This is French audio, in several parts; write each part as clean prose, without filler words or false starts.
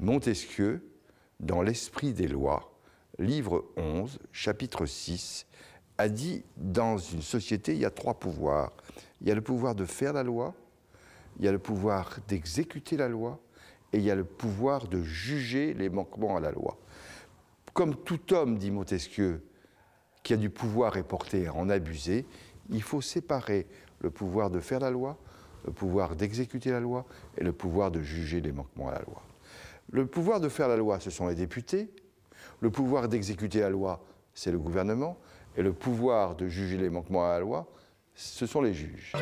Montesquieu, dans l'Esprit des lois, livre 11, chapitre 6, a dit, dans une société, il y a 3 pouvoirs. Il y a le pouvoir de faire la loi, il y a le pouvoir d'exécuter la loi, et il y a le pouvoir de juger les manquements à la loi. Comme tout homme, dit Montesquieu, qui a du pouvoir est porté à en abuser, il faut séparer le pouvoir de faire la loi, le pouvoir d'exécuter la loi et le pouvoir de juger les manquements à la loi. Le pouvoir de faire la loi, ce sont les députés. Le pouvoir d'exécuter la loi, c'est le gouvernement. Et le pouvoir de juger les manquements à la loi, ce sont les juges.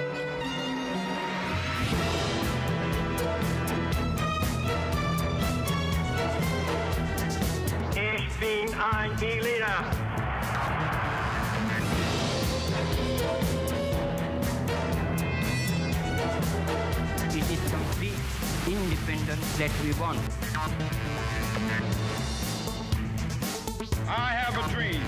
Ich bin ein Berliner. It is complete independence that we want. I have a dream.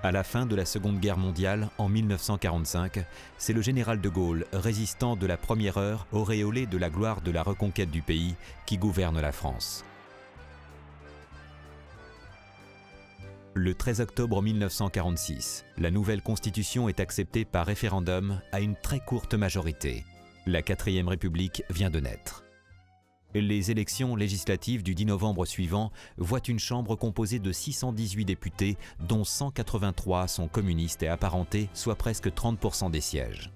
À la fin de la Seconde Guerre mondiale, en 1945, c'est le général de Gaulle, résistant de la première heure, auréolé de la gloire de la reconquête du pays, qui gouverne la France. Le 13 octobre 1946, la nouvelle constitution est acceptée par référendum à une très courte majorité. La 4e République vient de naître. Les élections législatives du 10 novembre suivant voient une chambre composée de 618 députés, dont 183 sont communistes et apparentés, soit presque 30% des sièges.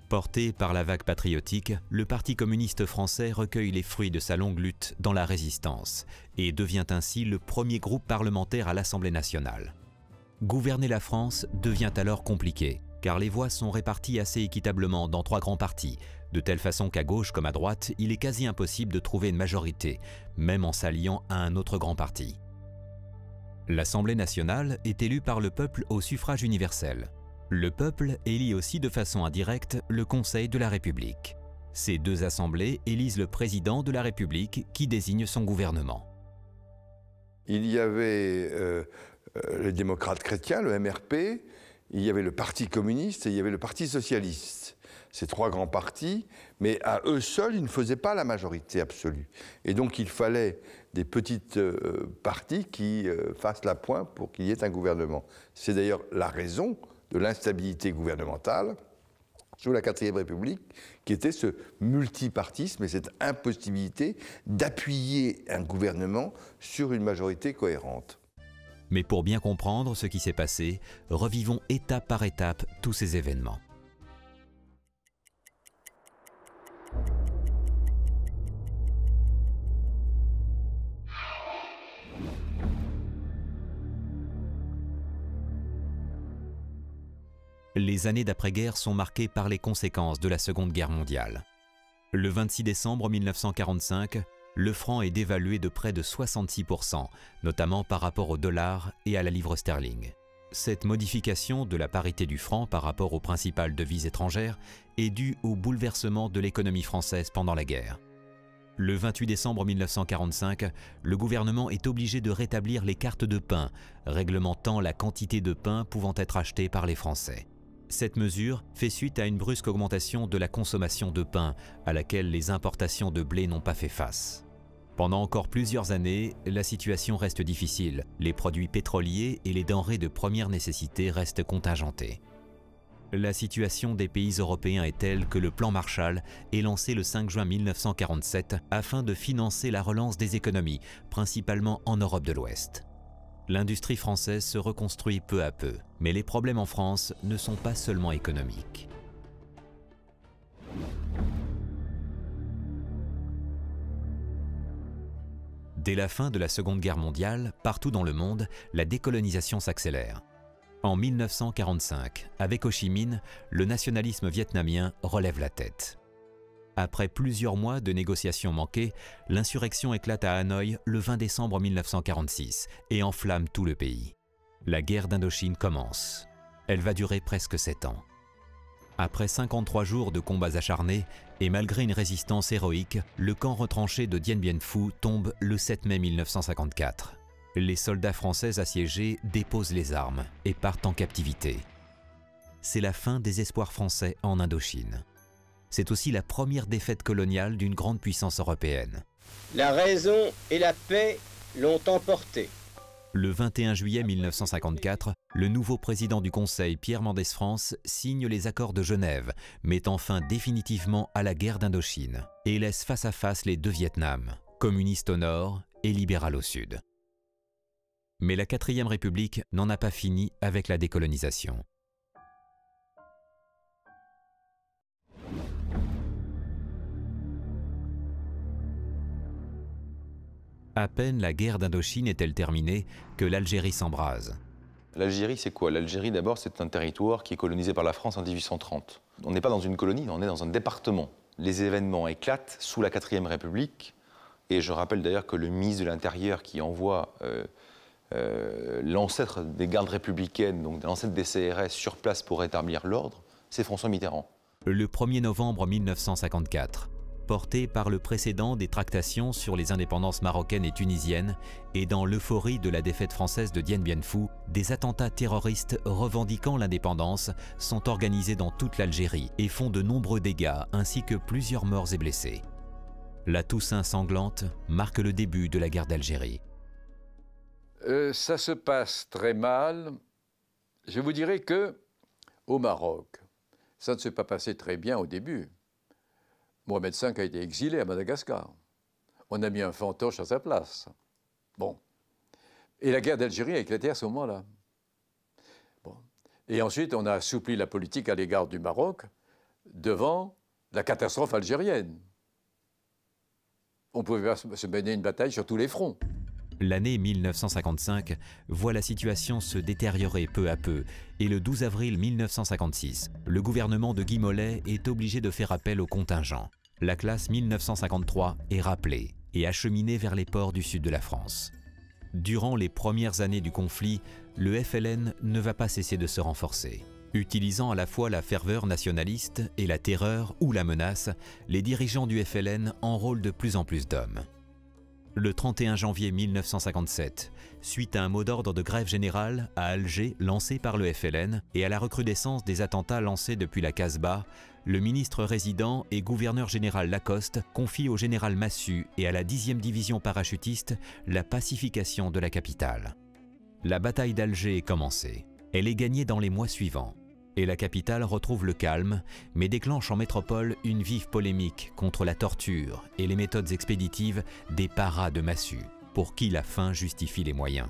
Porté par la vague patriotique, le Parti communiste français recueille les fruits de sa longue lutte dans la résistance et devient ainsi le premier groupe parlementaire à l'Assemblée nationale. Gouverner la France devient alors compliqué, car les voix sont réparties assez équitablement dans 3 grands partis, de telle façon qu'à gauche comme à droite, il est quasi impossible de trouver une majorité, même en s'alliant à un autre grand parti. L'Assemblée nationale est élue par le peuple au suffrage universel. Le peuple élit aussi de façon indirecte le Conseil de la République. Ces 2 assemblées élisent le président de la République qui désigne son gouvernement. Il y avait les démocrates chrétiens, le MRP, il y avait le Parti communiste et il y avait le Parti socialiste. Ces 3 grands partis, mais à eux seuls, ils ne faisaient pas la majorité absolue. Et donc il fallait des petites partis qui fassent la pointe pour qu'il y ait un gouvernement. C'est d'ailleurs la raison de l'instabilité gouvernementale sous la 4e République, qui était ce multipartisme et cette impossibilité d'appuyer un gouvernement sur une majorité cohérente. Mais pour bien comprendre ce qui s'est passé, revivons étape par étape tous ces événements. Les années d'après-guerre sont marquées par les conséquences de la Seconde Guerre mondiale. Le 26 décembre 1945, le franc est dévalué de près de 66%, notamment par rapport au dollar et à la livre sterling. Cette modification de la parité du franc par rapport aux principales devises étrangères est due au bouleversement de l'économie française pendant la guerre. Le 28 décembre 1945, le gouvernement est obligé de rétablir les cartes de pain, réglementant la quantité de pain pouvant être achetée par les Français. Cette mesure fait suite à une brusque augmentation de la consommation de pain, à laquelle les importations de blé n'ont pas fait face. Pendant encore plusieurs années, la situation reste difficile. Les produits pétroliers et les denrées de première nécessité restent contingentés. La situation des pays européens est telle que le plan Marshall est lancé le 5 juin 1947 afin de financer la relance des économies, principalement en Europe de l'Ouest. L'industrie française se reconstruit peu à peu, mais les problèmes en France ne sont pas seulement économiques. Dès la fin de la Seconde Guerre mondiale, partout dans le monde, la décolonisation s'accélère. En 1945, avec Ho Chi Minh, le nationalisme vietnamien relève la tête. Après plusieurs mois de négociations manquées, l'insurrection éclate à Hanoï le 20 décembre 1946 et enflamme tout le pays. La guerre d'Indochine commence. Elle va durer presque 7 ans. Après 53 jours de combats acharnés, et malgré une résistance héroïque, le camp retranché de Dien Bien Phu tombe le 7 mai 1954. Les soldats français assiégés déposent les armes et partent en captivité. C'est la fin des espoirs français en Indochine. C'est aussi la première défaite coloniale d'une grande puissance européenne. La raison et la paix l'ont emporté. Le 21 juillet 1954, le nouveau président du Conseil, Pierre Mendès France, signe les accords de Genève, mettant fin définitivement à la guerre d'Indochine et laisse face à face les deux Vietnams, communiste au nord et libéral au sud. Mais la 4e République n'en a pas fini avec la décolonisation. À peine la guerre d'Indochine est-elle terminée que l'Algérie s'embrase. L'Algérie, c'est quoi? L'Algérie, d'abord, c'est un territoire qui est colonisé par la France en 1830. On n'est pas dans une colonie, on est dans un département. Les événements éclatent sous la 4e République. Et je rappelle d'ailleurs que le ministre de l'Intérieur qui envoie l'ancêtre des gardes républicaines, donc l'ancêtre des CRS, sur place pour rétablir l'ordre, c'est François Mitterrand. Le 1er novembre 1954, porté par le précédent des tractations sur les indépendances marocaines et tunisiennes, et dans l'euphorie de la défaite française de Dien Bien Phu, des attentats terroristes revendiquant l'indépendance sont organisés dans toute l'Algérie et font de nombreux dégâts ainsi que plusieurs morts et blessés. La Toussaint sanglante marque le début de la guerre d'Algérie. Ça se passe très mal. Je vous dirais que au Maroc, ça ne s'est pas passé très bien au début. Mohamed V a été exilé à Madagascar. On a mis un fantoche à sa place. Bon. Et la guerre d'Algérie a éclaté à ce moment-là. Bon. Et ensuite, on a assoupli la politique à l'égard du Maroc devant la catastrophe algérienne. On pouvait pas se mener une bataille sur tous les fronts. L'année 1955 voit la situation se détériorer peu à peu et le 12 avril 1956, le gouvernement de Guy Mollet est obligé de faire appel au contingent. La classe 1953 est rappelée et acheminée vers les ports du sud de la France. Durant les premières années du conflit, le FLN ne va pas cesser de se renforcer. Utilisant à la fois la ferveur nationaliste et la terreur ou la menace, les dirigeants du FLN enrôlent de plus en plus d'hommes. Le 31 janvier 1957, suite à un mot d'ordre de grève générale à Alger lancé par le FLN et à la recrudescence des attentats lancés depuis la Casbah, le ministre résident et gouverneur général Lacoste confie au général Massu et à la 10e division parachutiste la pacification de la capitale. La bataille d'Alger est commencée. Elle est gagnée dans les mois suivants. Et la capitale retrouve le calme, mais déclenche en métropole une vive polémique contre la torture et les méthodes expéditives des paras de Massu, pour qui la fin justifie les moyens.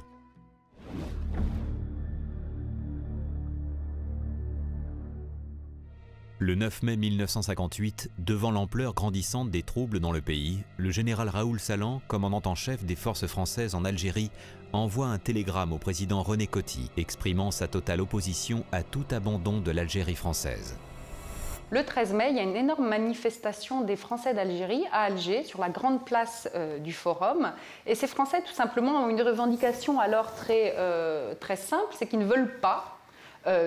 Le 9 mai 1958, devant l'ampleur grandissante des troubles dans le pays, le général Raoul Salan, commandant en chef des forces françaises en Algérie, envoie un télégramme au président René Coty, exprimant sa totale opposition à tout abandon de l'Algérie française. Le 13 mai, il y a une énorme manifestation des Français d'Algérie à Alger, sur la grande place du Forum. Et ces Français, tout simplement, ont une revendication alors très simple, c'est qu'ils ne veulent pas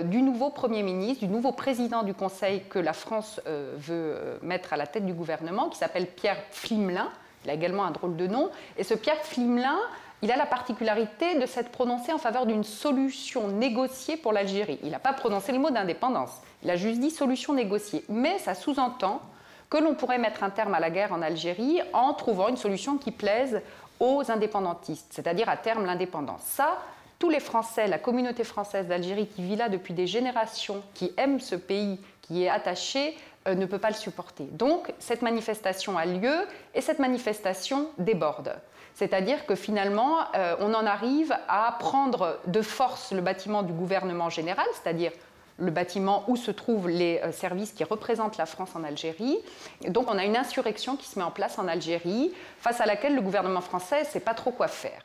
du nouveau Premier ministre, du nouveau président du Conseil que la France veut mettre à la tête du gouvernement, qui s'appelle Pierre Pflimlin. Il a également un drôle de nom. Et ce Pierre Pflimlin, il a la particularité de s'être prononcé en faveur d'une solution négociée pour l'Algérie. Il n'a pas prononcé le mot d'indépendance. Il a juste dit solution négociée. Mais ça sous-entend que l'on pourrait mettre un terme à la guerre en Algérie en trouvant une solution qui plaise aux indépendantistes, c'est-à-dire à terme l'indépendance. Ça, tous les Français, la communauté française d'Algérie qui vit là depuis des générations, qui aime ce pays, qui est attaché, ne peut pas le supporter. Donc, cette manifestation a lieu et cette manifestation déborde. C'est-à-dire que finalement, on en arrive à prendre de force le bâtiment du gouvernement général, c'est-à-dire le bâtiment où se trouvent les services qui représentent la France en Algérie. Et donc, on a une insurrection qui se met en place en Algérie, face à laquelle le gouvernement français ne sait pas trop quoi faire.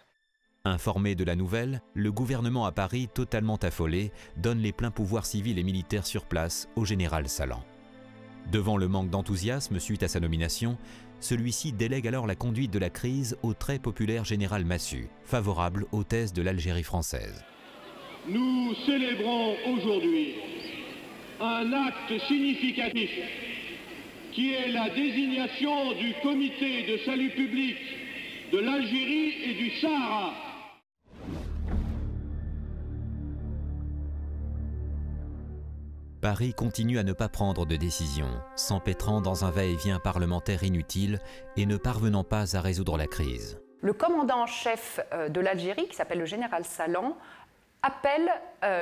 Informé de la nouvelle, le gouvernement à Paris, totalement affolé, donne les pleins pouvoirs civils et militaires sur place au général Salan. Devant le manque d'enthousiasme suite à sa nomination, celui-ci délègue alors la conduite de la crise au très populaire général Massu, favorable aux thèses de l'Algérie française. Nous célébrons aujourd'hui un acte significatif qui est la désignation du Comité de salut public de l'Algérie et du Sahara. Paris continue à ne pas prendre de décision, s'empêtrant dans un va-et-vient parlementaire inutile et ne parvenant pas à résoudre la crise. Le commandant en chef de l'Algérie, qui s'appelle le général Salan, appelle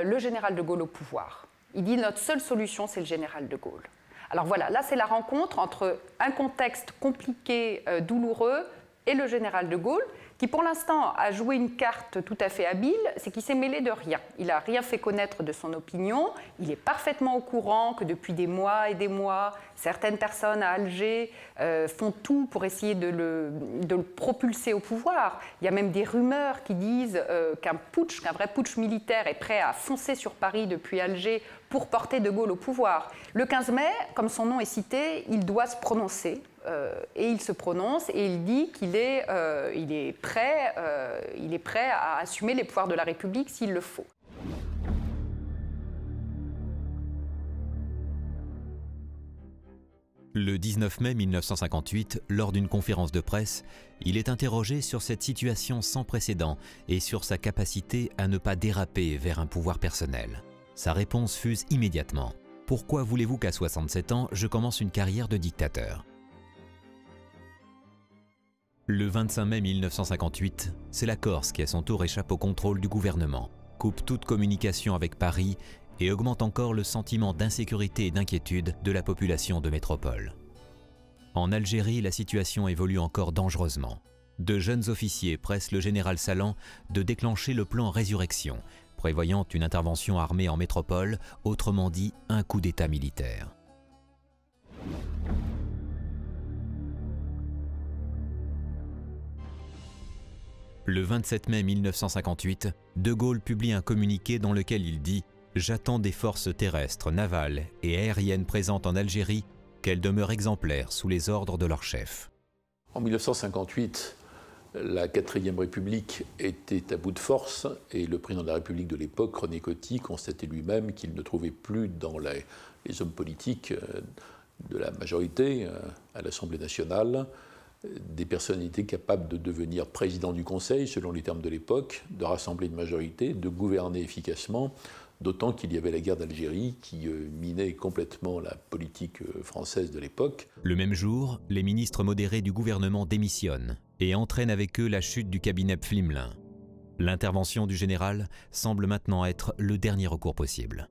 le général de Gaulle au pouvoir. Il dit notre seule solution, c'est le général de Gaulle. Alors voilà, là c'est la rencontre entre un contexte compliqué, douloureux, et le général de Gaulle, qui pour l'instant a joué une carte tout à fait habile, c'est qu'il s'est mêlé de rien. Il n'a rien fait connaître de son opinion, il est parfaitement au courant que depuis des mois et des mois, certaines personnes à Alger font tout pour essayer de le propulser au pouvoir. Il y a même des rumeurs qui disent qu'un vrai putsch militaire est prêt à foncer sur Paris depuis Alger pour porter de Gaulle au pouvoir. Le 15 mai, comme son nom est cité, il doit se prononcer. Et il se prononce et il dit qu'il est prêt à assumer les pouvoirs de la République s'il le faut. Le 19 mai 1958, lors d'une conférence de presse, il est interrogé sur cette situation sans précédent et sur sa capacité à ne pas déraper vers un pouvoir personnel. Sa réponse fuse immédiatement. « Pourquoi voulez-vous qu'à 67 ans, je commence une carrière de dictateur ?» Le 25 mai 1958, c'est la Corse qui à son tour échappe au contrôle du gouvernement, coupe toute communication avec Paris et augmente encore le sentiment d'insécurité et d'inquiétude de la population de métropole. En Algérie, la situation évolue encore dangereusement. De jeunes officiers pressent le général Salan de déclencher le plan Résurrection, prévoyant une intervention armée en métropole, autrement dit un coup d'État militaire. Le 27 mai 1958, De Gaulle publie un communiqué dans lequel il dit « J'attends des forces terrestres, navales et aériennes présentes en Algérie qu'elles demeurent exemplaires sous les ordres de leur chef. » En 1958, la 4e République était à bout de force et le président de la République de l'époque, René Coty, constatait lui-même qu'il ne trouvait plus dans les hommes politiques de la majorité à l'Assemblée nationale des personnalités capables de devenir président du Conseil, selon les termes de l'époque, de rassembler une majorité, de gouverner efficacement, d'autant qu'il y avait la guerre d'Algérie qui minait complètement la politique française de l'époque. Le même jour, les ministres modérés du gouvernement démissionnent et entraînent avec eux la chute du cabinet Pflimlin. L'intervention du général semble maintenant être le dernier recours possible.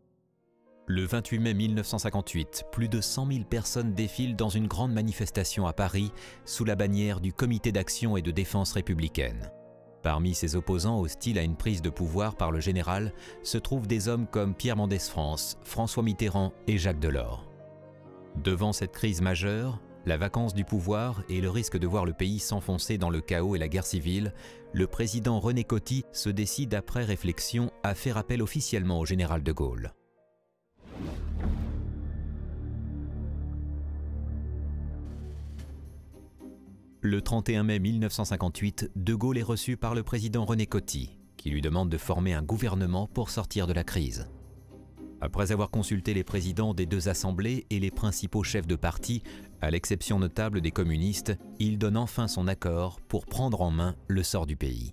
Le 28 mai 1958, plus de 100 000 personnes défilent dans une grande manifestation à Paris sous la bannière du Comité d'action et de défense républicaine. Parmi ses opposants hostiles à une prise de pouvoir par le général se trouvent des hommes comme Pierre Mendès France, François Mitterrand et Jacques Delors. Devant cette crise majeure, la vacance du pouvoir et le risque de voir le pays s'enfoncer dans le chaos et la guerre civile, le président René Coty se décide après réflexion à faire appel officiellement au général de Gaulle. Le 31 mai 1958, De Gaulle est reçu par le président René Coty, qui lui demande de former un gouvernement pour sortir de la crise. Après avoir consulté les présidents des deux assemblées et les principaux chefs de parti, à l'exception notable des communistes, il donne enfin son accord pour prendre en main le sort du pays.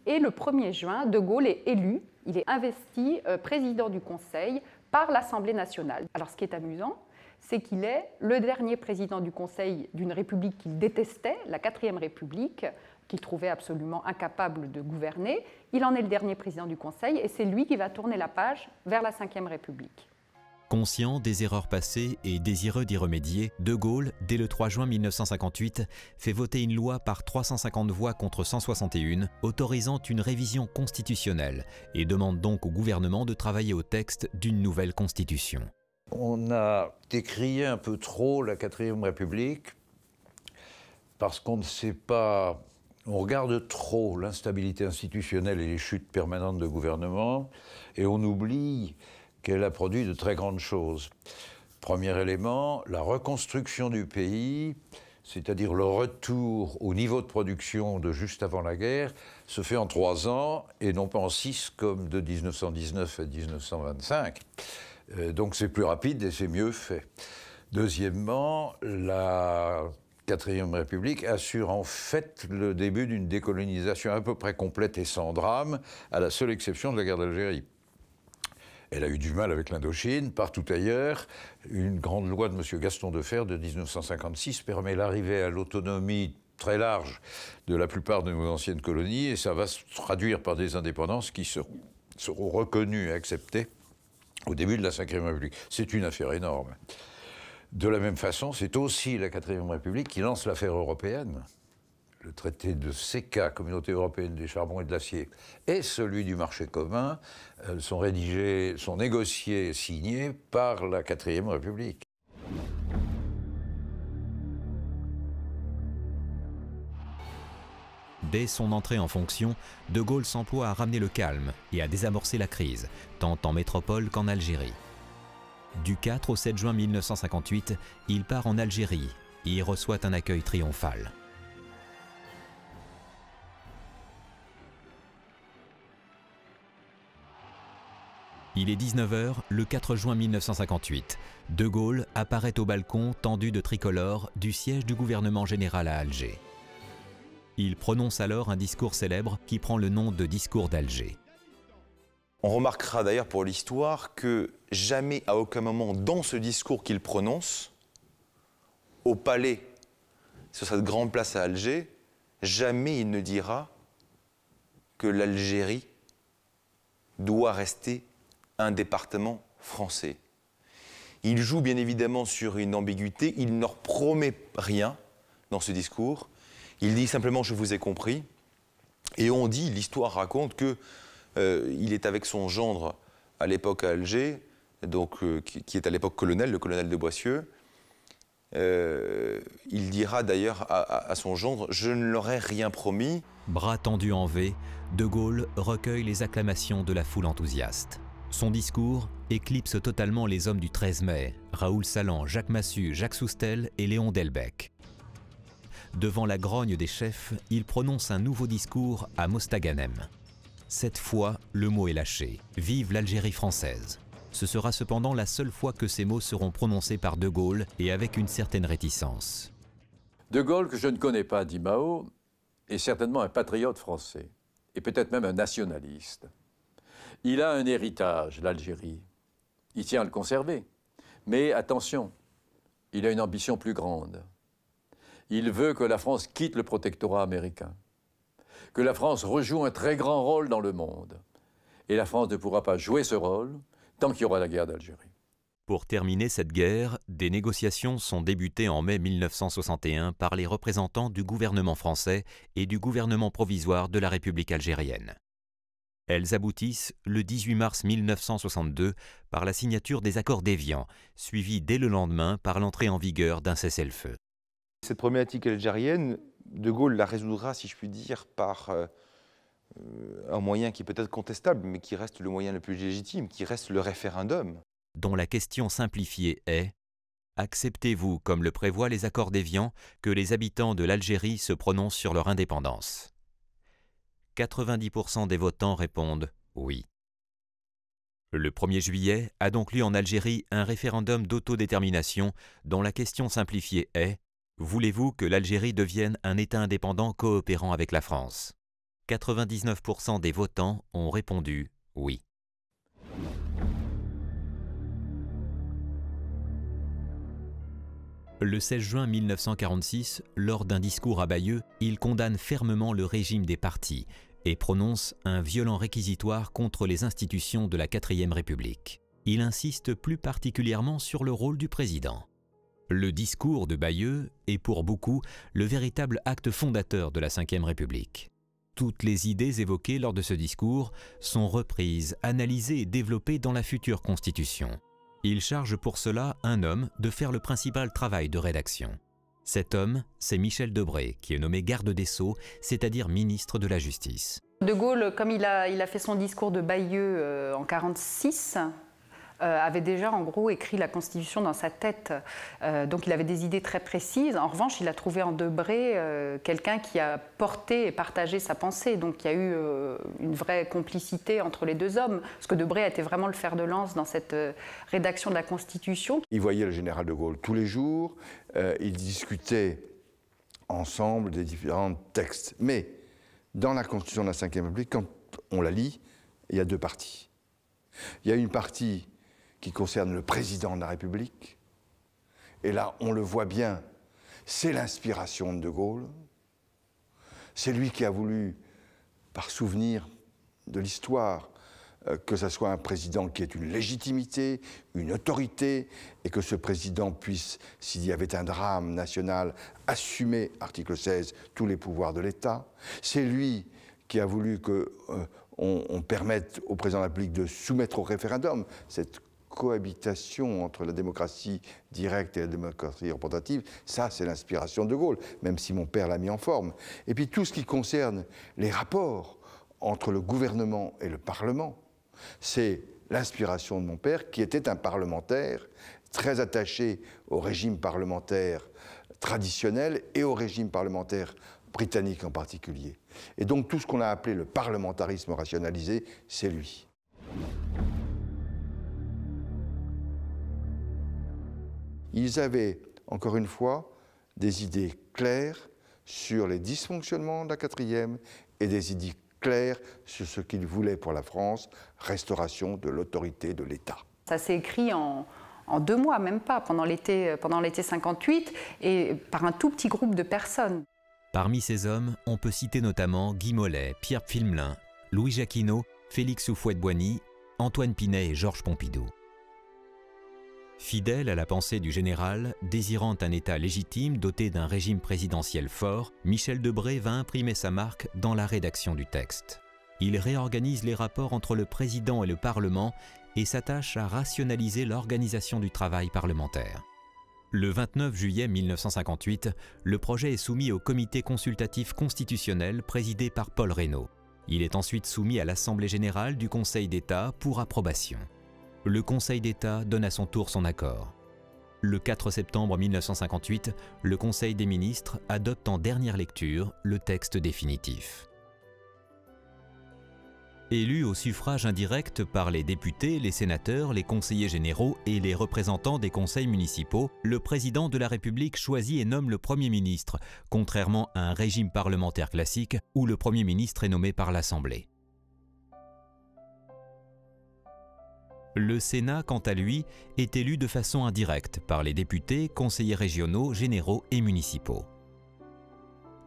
Et le 1er juin, De Gaulle est élu, il est investi président du Conseil par l'Assemblée nationale. Alors ce qui est amusant, c'est qu'il est le dernier président du Conseil d'une république qu'il détestait, la 4e République, qu'il trouvait absolument incapable de gouverner. Il en est le dernier président du Conseil et c'est lui qui va tourner la page vers la 5e République. Conscient des erreurs passées et désireux d'y remédier, De Gaulle, dès le 3 juin 1958, fait voter une loi par 350 voix contre 161, autorisant une révision constitutionnelle et demande donc au gouvernement de travailler au texte d'une nouvelle constitution. On a décrié un peu trop la 4e République parce qu'on ne sait pas, on regarde trop l'instabilité institutionnelle et les chutes permanentes de gouvernement et on oublie qu'elle a produit de très grandes choses. Premier élément, la reconstruction du pays c'est-à-dire le retour au niveau de production de juste avant la guerre, se fait en 3 ans et non pas en 6 comme de 1919 à 1925. Donc c'est plus rapide et c'est mieux fait. Deuxièmement, la 4e République assure en fait le début d'une décolonisation à peu près complète et sans drame, à la seule exception de la guerre d'Algérie. Elle a eu du mal avec l'Indochine, partout ailleurs. Une grande loi de M. Gaston Defferre de 1956 permet l'arrivée à l'autonomie très large de la plupart de nos anciennes colonies, et ça va se traduire par des indépendances qui seront reconnues et acceptées au début de la 5e République. C'est une affaire énorme. De la même façon, c'est aussi la 4e République qui lance l'affaire européenne. Le traité de CECA, Communauté européenne des charbons et de l'acier, et celui du marché commun sont rédigés, sont négociés et signés par la 4e République. Dès son entrée en fonction, De Gaulle s'emploie à ramener le calme et à désamorcer la crise, tant en métropole qu'en Algérie. Du 4 au 7 juin 1958, il part en Algérie et y reçoit un accueil triomphal. Il est 19h, le 4 juin 1958. De Gaulle apparaît au balcon tendu de tricolore du siège du gouvernement général à Alger. Il prononce alors un discours célèbre qui prend le nom de discours d'Alger. On remarquera d'ailleurs pour l'histoire que jamais, à aucun moment dans ce discours qu'il prononce, au palais, sur cette grande place à Alger, jamais il ne dira que l'Algérie doit rester un département français. Il joue bien évidemment sur une ambiguïté, il ne leur promet rien dans ce discours. Il dit simplement « je vous ai compris ». Et on dit, l'histoire raconte que il est avec son gendre à l'époque à Alger, donc, qui est à l'époque colonel, le colonel de Boissieu. Il dira d'ailleurs à son gendre « je ne leur ai rien promis ». Bras tendus en V, De Gaulle recueille les acclamations de la foule enthousiaste. Son discours éclipse totalement les hommes du 13 mai, Raoul Salan, Jacques Massu, Jacques Soustel et Léon Delbecq. Devant la grogne des chefs, il prononce un nouveau discours à Mostaganem. Cette fois, le mot est lâché. Vive l'Algérie française. Ce sera cependant la seule fois que ces mots seront prononcés par De Gaulle et avec une certaine réticence. De Gaulle, que je ne connais pas, dit Mao, est certainement un patriote français, et peut-être même un nationaliste. Il a un héritage, l'Algérie. Il tient à le conserver. Mais attention, il a une ambition plus grande. Il veut que la France quitte le protectorat américain, que la France rejoue un très grand rôle dans le monde. Et la France ne pourra pas jouer ce rôle tant qu'il y aura la guerre d'Algérie. Pour terminer cette guerre, des négociations sont débutées en mai 1961 par les représentants du gouvernement français et du gouvernement provisoire de la République algérienne. Elles aboutissent le 18 mars 1962 par la signature des accords d'Évian, suivis dès le lendemain par l'entrée en vigueur d'un cessez-le-feu. Cette problématique algérienne, De Gaulle la résoudra, si je puis dire, par un moyen qui est peut-être contestable, mais qui reste le moyen le plus légitime, qui reste le référendum. Dont la question simplifiée est « Acceptez-vous, comme le prévoient les accords d'Évian, que les habitants de l'Algérie se prononcent sur leur indépendance ?» 90% des votants répondent « oui ». Le 1er juillet a donc lieu en Algérie un référendum d'autodétermination dont la question simplifiée est « Voulez-vous que l'Algérie devienne un État indépendant coopérant avec la France ?» 99% des votants ont répondu « oui ». Le 16 juin 1946, lors d'un discours à Bayeux, il condamne fermement le régime des partis et prononce un violent réquisitoire contre les institutions de la 4e République. Il insiste plus particulièrement sur le rôle du président. Le discours de Bayeux est pour beaucoup le véritable acte fondateur de la 5e République. Toutes les idées évoquées lors de ce discours sont reprises, analysées et développées dans la future Constitution. Il charge pour cela un homme de faire le principal travail de rédaction. Cet homme, c'est Michel Debré, qui est nommé garde des Sceaux, c'est-à-dire ministre de la Justice. De Gaulle, comme il a fait son discours de Bayeux en 1946, avait déjà en gros écrit la Constitution dans sa tête. Donc il avait des idées très précises. En revanche, il a trouvé en Debré quelqu'un qui a porté et partagé sa pensée. Donc il y a eu une vraie complicité entre les deux hommes, parce que Debré a été vraiment le fer de lance dans cette rédaction de la Constitution. Il voyait le général de Gaulle tous les jours, ils discutaient ensemble des différents textes. Mais dans la Constitution de la Ve République, quand on la lit, il y a deux parties. Il y a une partie qui concerne le président de la République, et là, on le voit bien, c'est l'inspiration de De Gaulle. C'est lui qui a voulu, par souvenir de l'histoire, que ce soit un président qui ait une légitimité, une autorité, et que ce président puisse, s'il y avait un drame national, assumer, article 16, tous les pouvoirs de l'État. C'est lui qui a voulu qu'on permette au président de la République de soumettre au référendum cette cohabitation entre la démocratie directe et la démocratie représentative. Ça, c'est l'inspiration de De Gaulle, même si mon père l'a mis en forme. Et puis tout ce qui concerne les rapports entre le gouvernement et le Parlement, c'est l'inspiration de mon père, qui était un parlementaire très attaché au régime parlementaire traditionnel et au régime parlementaire britannique en particulier. Et donc tout ce qu'on a appelé le parlementarisme rationalisé, c'est lui. Ils avaient, encore une fois, des idées claires sur les dysfonctionnements de la quatrième et des idées claires sur ce qu'ils voulaient pour la France, restauration de l'autorité de l'État. Ça s'est écrit en 2 mois, même pas, pendant l'été 58, et par un tout petit groupe de personnes. Parmi ces hommes, on peut citer notamment Guy Mollet, Pierre Pfilmelin, Louis Jacquinot, Félix Houphouët-Boigny, Antoine Pinet et Georges Pompidou. Fidèle à la pensée du général, désirant un État légitime doté d'un régime présidentiel fort, Michel Debré va imprimer sa marque dans la rédaction du texte. Il réorganise les rapports entre le président et le Parlement et s'attache à rationaliser l'organisation du travail parlementaire. Le 29 juillet 1958, le projet est soumis au comité consultatif constitutionnel présidé par Paul Reynaud. Il est ensuite soumis à l'Assemblée générale du Conseil d'État pour approbation. Le Conseil d'État donne à son tour son accord. Le 4 septembre 1958, le Conseil des ministres adopte en dernière lecture le texte définitif. Élu au suffrage indirect par les députés, les sénateurs, les conseillers généraux et les représentants des conseils municipaux, le président de la République choisit et nomme le Premier ministre, contrairement à un régime parlementaire classique où le Premier ministre est nommé par l'Assemblée. Le Sénat, quant à lui, est élu de façon indirecte par les députés, conseillers régionaux, généraux et municipaux.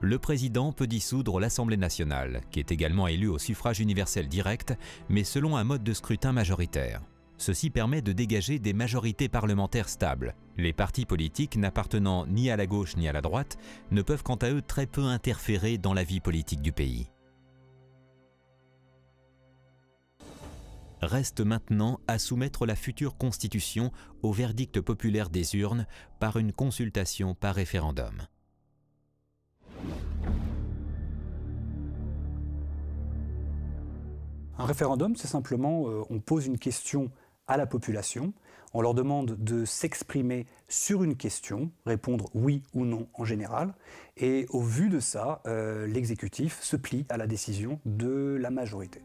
Le président peut dissoudre l'Assemblée nationale, qui est également élue au suffrage universel direct, mais selon un mode de scrutin majoritaire. Ceci permet de dégager des majorités parlementaires stables. Les partis politiques n'appartenant ni à la gauche ni à la droite ne peuvent quant à eux très peu interférer dans la vie politique du pays. Reste maintenant à soumettre la future Constitution au verdict populaire des urnes par une consultation par référendum. Un référendum, c'est simplement, on pose une question à la population, on leur demande de s'exprimer sur une question, répondre oui ou non en général, et au vu de ça, l'exécutif se plie à la décision de la majorité.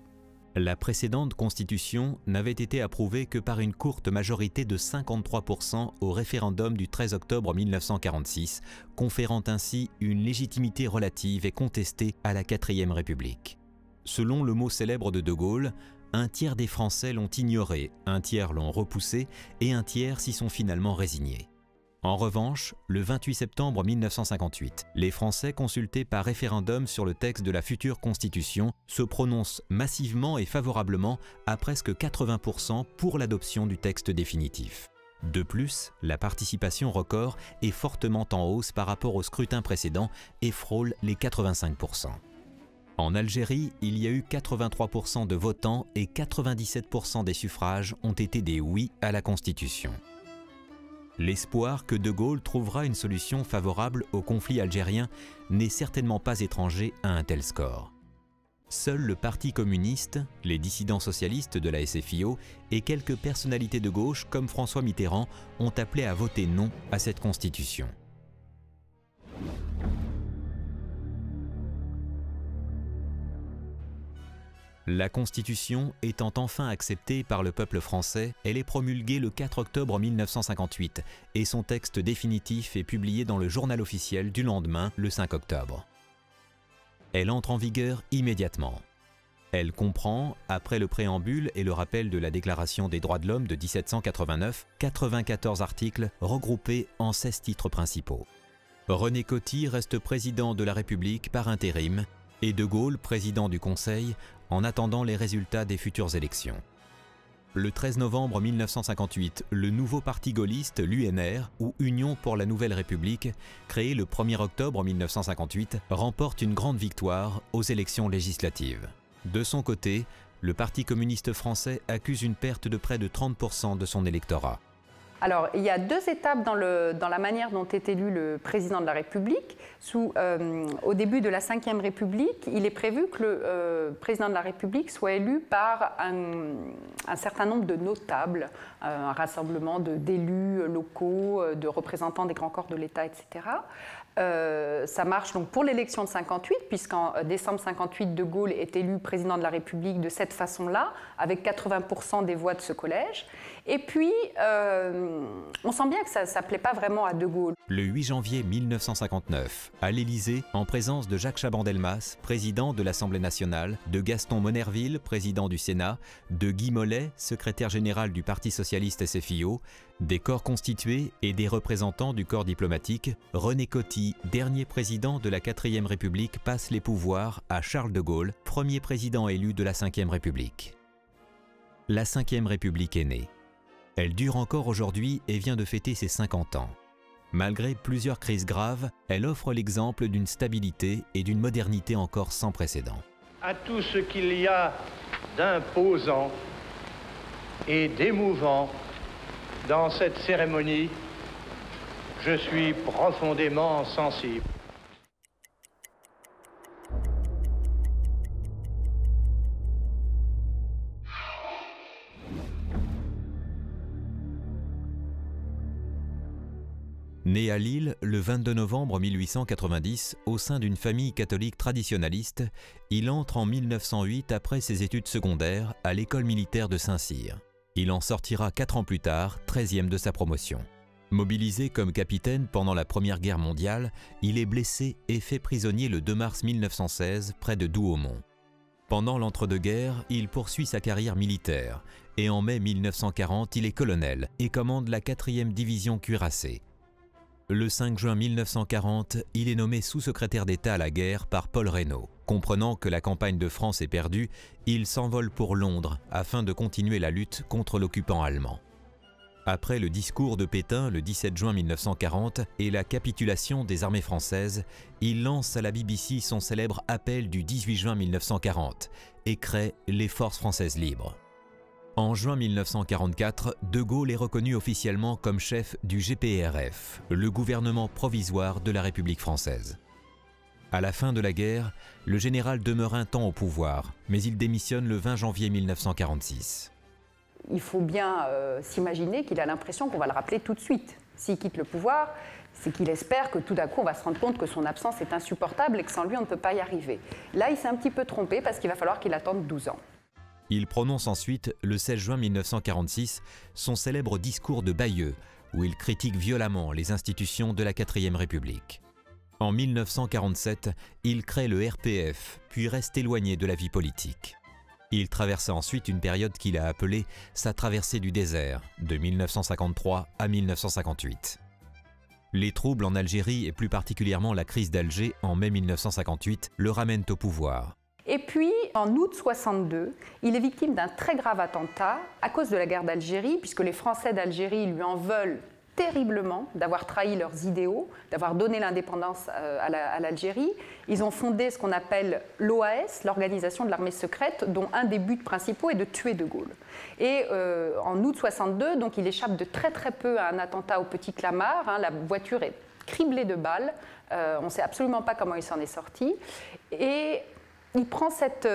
La précédente Constitution n'avait été approuvée que par une courte majorité de 53% au référendum du 13 octobre 1946, conférant ainsi une légitimité relative et contestée à la 4e République. Selon le mot célèbre de De Gaulle, un tiers des Français l'ont ignoré, un tiers l'ont repoussé et un tiers s'y sont finalement résignés. En revanche, le 28 septembre 1958, les Français consultés par référendum sur le texte de la future Constitution se prononcent massivement et favorablement à presque 80% pour l'adoption du texte définitif. De plus, la participation record est fortement en hausse par rapport au scrutin précédent et frôle les 85%. En Algérie, il y a eu 83% de votants et 97% des suffrages ont été des oui à la Constitution. L'espoir que De Gaulle trouvera une solution favorable au conflit algérien n'est certainement pas étranger à un tel score. Seul le Parti communiste, les dissidents socialistes de la SFIO et quelques personnalités de gauche comme François Mitterrand ont appelé à voter non à cette constitution. La Constitution étant enfin acceptée par le peuple français, elle est promulguée le 4 octobre 1958 et son texte définitif est publié dans le journal officiel du lendemain, le 5 octobre. Elle entre en vigueur immédiatement. Elle comprend, après le préambule et le rappel de la Déclaration des droits de l'homme de 1789, 94 articles regroupés en 16 titres principaux. René Coty reste président de la République par intérim et De Gaulle président du Conseil en attendant les résultats des futures élections. Le 13 novembre 1958, le nouveau parti gaulliste, l'UNR, ou Union pour la Nouvelle République, créé le 1er octobre 1958, remporte une grande victoire aux élections législatives. De son côté, le Parti communiste français accuse une perte de près de 30% de son électorat. Alors, il y a deux étapes dans la manière dont est élu le président de la République. Au début de la Ve République, il est prévu que le président de la République soit élu par un certain nombre de notables, un rassemblement d'élus locaux, de représentants des grands corps de l'État, etc. Ça marche donc pour l'élection de 58, puisqu'en décembre 58, De Gaulle est élu président de la République de cette façon-là, avec 80% des voix de ce collège. Et puis, on sent bien que ça ne plaît pas vraiment à De Gaulle. Le 8 janvier 1959, à l'Élysée, en présence de Jacques Chaban-Delmas, président de l'Assemblée nationale, de Gaston Monnerville, président du Sénat, de Guy Mollet, secrétaire général du Parti socialiste SFIO, des corps constitués et des représentants du corps diplomatique, René Coty, dernier président de la 4e République, passe les pouvoirs à Charles de Gaulle, premier président élu de la 5e République. La 5e République est née. Elle dure encore aujourd'hui et vient de fêter ses 50 ans. Malgré plusieurs crises graves, elle offre l'exemple d'une stabilité et d'une modernité encore sans précédent. À tout ce qu'il y a d'imposant et d'émouvant dans cette cérémonie, je suis profondément sensible. Né à Lille le 22 novembre 1890 au sein d'une famille catholique traditionnaliste, il entre en 1908 après ses études secondaires à l'école militaire de Saint-Cyr. Il en sortira 4 ans plus tard, 13e de sa promotion. Mobilisé comme capitaine pendant la Première Guerre mondiale, il est blessé et fait prisonnier le 2 mars 1916 près de Douaumont. Pendant l'entre-deux-guerres, il poursuit sa carrière militaire et en mai 1940, il est colonel et commande la 4e division cuirassée. Le 5 juin 1940, il est nommé sous-secrétaire d'État à la guerre par Paul Reynaud. Comprenant que la campagne de France est perdue, il s'envole pour Londres afin de continuer la lutte contre l'occupant allemand. Après le discours de Pétain le 17 juin 1940 et la capitulation des armées françaises, il lance à la BBC son célèbre appel du 18 juin 1940 et crée les Forces françaises libres. En juin 1944, De Gaulle est reconnu officiellement comme chef du GPRF, le gouvernement provisoire de la République française. À la fin de la guerre, le général demeure un temps au pouvoir, mais il démissionne le 20 janvier 1946. Il faut bien s'imaginer qu'il a l'impression qu'on va le rappeler tout de suite. S'il quitte le pouvoir, c'est qu'il espère que tout d'un coup on va se rendre compte que son absence est insupportable et que sans lui on ne peut pas y arriver. Là, il s'est un petit peu trompé parce qu'il va falloir qu'il attende 12 ans. Il prononce ensuite, le 16 juin 1946, son célèbre discours de Bayeux, où il critique violemment les institutions de la 4e République. En 1947, il crée le RPF, puis reste éloigné de la vie politique. Il traversa ensuite une période qu'il a appelée sa traversée du désert, de 1953 à 1958. Les troubles en Algérie et plus particulièrement la crise d'Alger en mai 1958 le ramènent au pouvoir. Et puis, en août 62, il est victime d'un très grave attentat à cause de la guerre d'Algérie, puisque les Français d'Algérie lui en veulent terriblement d'avoir trahi leurs idéaux, d'avoir donné l'indépendance à l'Algérie. Ils ont fondé ce qu'on appelle l'OAS, l'Organisation de l'Armée secrète, dont un des buts principaux est de tuer De Gaulle. Et en août 62, donc, il échappe de très très peu à un attentat au Petit Clamart. La voiture est criblée de balles. On ne sait absolument pas comment il s'en est sorti. Et il prend cet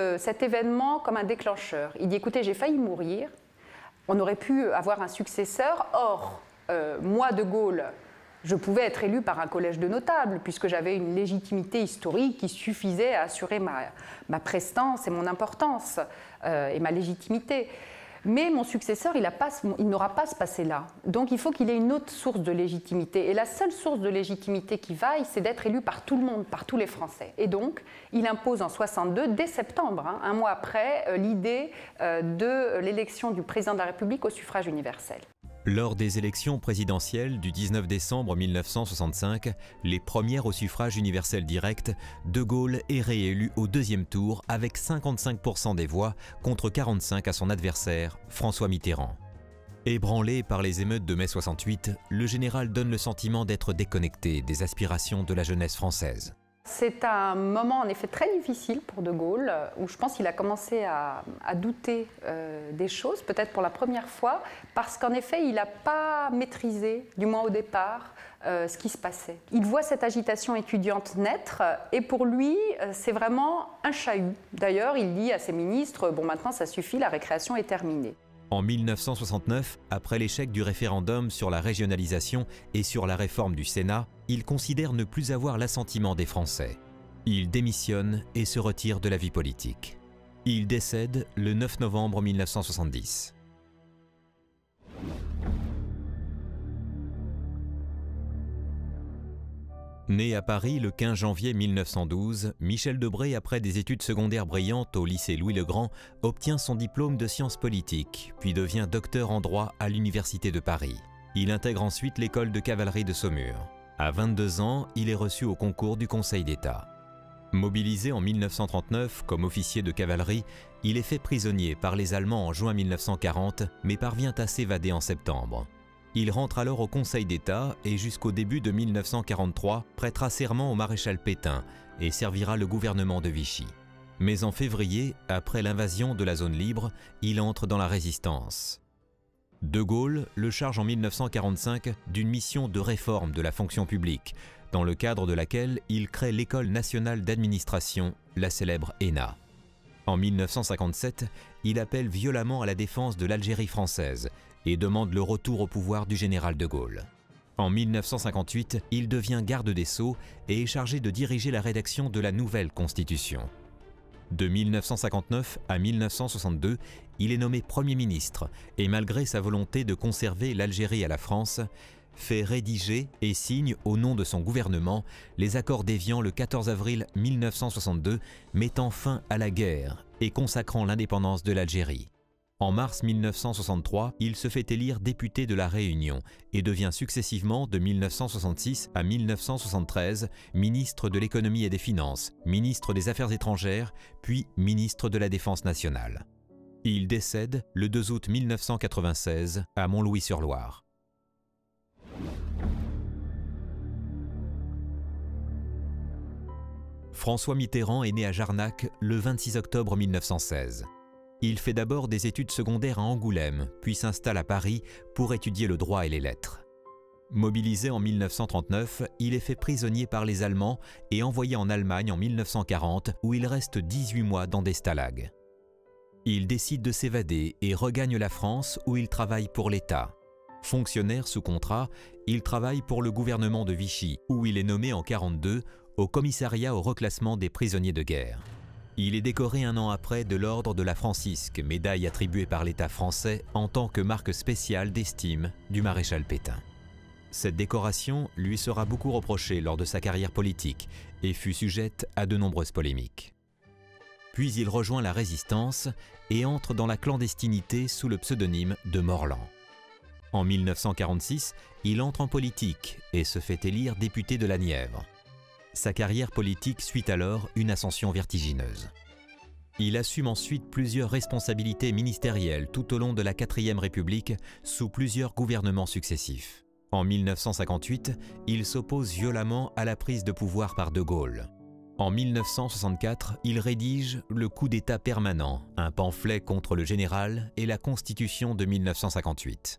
événement comme un déclencheur. Il dit, écoutez, j'ai failli mourir, on aurait pu avoir un successeur, or, moi, De Gaulle, je pouvais être élu par un collège de notables, puisque j'avais une légitimité historique qui suffisait à assurer ma prestance et mon importance et ma légitimité. Mais mon successeur, il n'aura pas ce passé-là. Donc il faut qu'il ait une autre source de légitimité. Et la seule source de légitimité qui vaille, c'est d'être élu par tout le monde, par tous les Français. Et donc, il impose en 62, dès septembre, un mois après, l'idée de l'élection du président de la République au suffrage universel. Lors des élections présidentielles du 19 décembre 1965, les premières au suffrage universel direct, De Gaulle est réélu au deuxième tour avec 55% des voix contre 45% à son adversaire, François Mitterrand. Ébranlé par les émeutes de mai 68, le général donne le sentiment d'être déconnecté des aspirations de la jeunesse française. C'est un moment en effet très difficile pour De Gaulle, où je pense qu'il a commencé à douter des choses, peut-être pour la première fois, parce qu'en effet, il n'a pas maîtrisé, du moins au départ, ce qui se passait. Il voit cette agitation étudiante naître, et pour lui, c'est vraiment un chahut. D'ailleurs, il dit à ses ministres, bon, maintenant ça suffit, la récréation est terminée. En 1969, après l'échec du référendum sur la régionalisation et sur la réforme du Sénat, il considère ne plus avoir l'assentiment des Français. Il démissionne et se retire de la vie politique. Il décède le 9 novembre 1970. Né à Paris le 15 janvier 1912, Michel Debré, après des études secondaires brillantes au lycée Louis-le-Grand, obtient son diplôme de sciences politiques, puis devient docteur en droit à l'Université de Paris. Il intègre ensuite l'école de cavalerie de Saumur. À 22 ans, il est reçu au concours du Conseil d'État. Mobilisé en 1939 comme officier de cavalerie, il est fait prisonnier par les Allemands en juin 1940, mais parvient à s'évader en septembre. Il rentre alors au Conseil d'État et jusqu'au début de 1943 prêtera serment au maréchal Pétain et servira le gouvernement de Vichy. Mais en février, après l'invasion de la zone libre, il entre dans la résistance. De Gaulle le charge en 1945 d'une mission de réforme de la fonction publique, dans le cadre de laquelle il crée l'École nationale d'administration, la célèbre ENA. En 1957, il appelle violemment à la défense de l'Algérie française et demande le retour au pouvoir du général de Gaulle. En 1958, il devient garde des Sceaux et est chargé de diriger la rédaction de la nouvelle Constitution. De 1959 à 1962, il est nommé Premier ministre et malgré sa volonté de conserver l'Algérie à la France, fait rédiger et signe au nom de son gouvernement les accords d'Évian le 14 avril 1962, mettant fin à la guerre et consacrant l'indépendance de l'Algérie. En mars 1963, il se fait élire député de la Réunion et devient successivement de 1966 à 1973 ministre de l'économie et des finances, ministre des Affaires étrangères, puis ministre de la Défense nationale. Il décède le 2 août 1996 à Montlouis-sur-Loire. François Mitterrand est né à Jarnac le 26 octobre 1916. Il fait d'abord des études secondaires à Angoulême, puis s'installe à Paris pour étudier le droit et les lettres. Mobilisé en 1939, il est fait prisonnier par les Allemands et envoyé en Allemagne en 1940, où il reste 18 mois dans des stalags. Il décide de s'évader et regagne la France, où il travaille pour l'État. Fonctionnaire sous contrat, il travaille pour le gouvernement de Vichy, où il est nommé en 1942 au commissariat au reclassement des prisonniers de guerre. Il est décoré un an après de l'ordre de la Francisque, médaille attribuée par l'État français en tant que marque spéciale d'estime du maréchal Pétain. Cette décoration lui sera beaucoup reprochée lors de sa carrière politique et fut sujette à de nombreuses polémiques. Puis il rejoint la Résistance et entre dans la clandestinité sous le pseudonyme de Morland. En 1946, il entre en politique et se fait élire député de la Nièvre. Sa carrière politique suit alors une ascension vertigineuse. Il assume ensuite plusieurs responsabilités ministérielles tout au long de la 4e République sous plusieurs gouvernements successifs. En 1958, il s'oppose violemment à la prise de pouvoir par De Gaulle. En 1964, il rédige le coup d'État permanent, un pamphlet contre le général et la Constitution de 1958.